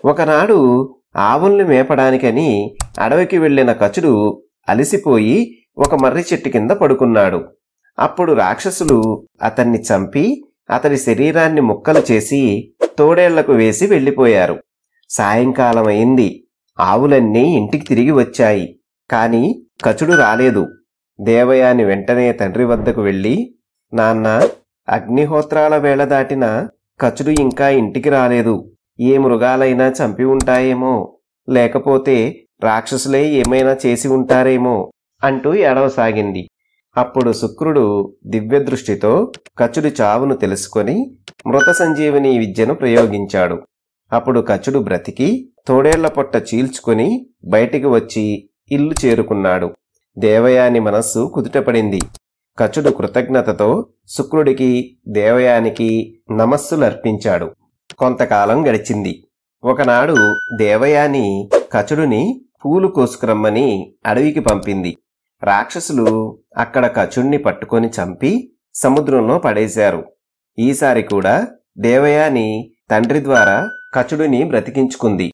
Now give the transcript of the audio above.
ఒకనాడు ఆవుల్ని మేపడానికని అడవికి వెళ్లిన కచుడు అలసిపోయి ఒక మర్రి చెట్టు కింద పడుకున్నాడు. అప్పుడు రాక్షసులు అతన్ని చంపి అతడి శరీరాన్ని ముక్కలు చేసి తోడేళ్లకు వేసి వెళ్లిపోయారు. సాయంకాలం అయింది. ఆవులన్నీ ఇంటికి తిరిగి వచ్చాయి. కాని కచుడు రాలేదు. దేవయాని వెంటనే తండ్రి వద్దకు వెళ్లి, నాన్న, అగ్నిహోత్రాల వేళ దాటినా కచుడు ఇంకా ఇంటికి రాలేదు. ఏ మృగాలైనా చంపి ఉంటాయేమో, లేకపోతే రాక్షసులే ఏమైనా చేసి ఉంటారేమో అంటూ ఏడవసాగింది. అప్పుడు శుక్రుడు దివ్యదృష్టితో కచుడి చావును తెలుసుకొని మృత సంజీవని విద్యను ప్రయోగించాడు. అప్పుడు కచుడు బ్రతికి తోడేళ్ల పొట్ట చీల్చుకొని బయటికి వచ్చి ఇల్లు చేరుకున్నాడు. దేవయాని మనస్సు కుదుటపడింది. కచుడు కృతజ్ఞతతో శుక్రుడికి, దేవయానికి నమస్సులర్పించాడు. కొంతకాలం గడిచింది. ఒకనాడు దేవయాని కచుడుని పూలు కోసుకురమ్మని అడవికి పంపింది. రాక్షసులు అక్కడ కచుణ్ణి పట్టుకొని చంపి సముద్రంలో పడేశారు. ఈసారి కూడా దేవయాని తండ్రి ద్వారా కచుడిని బ్రతికించుకుంది.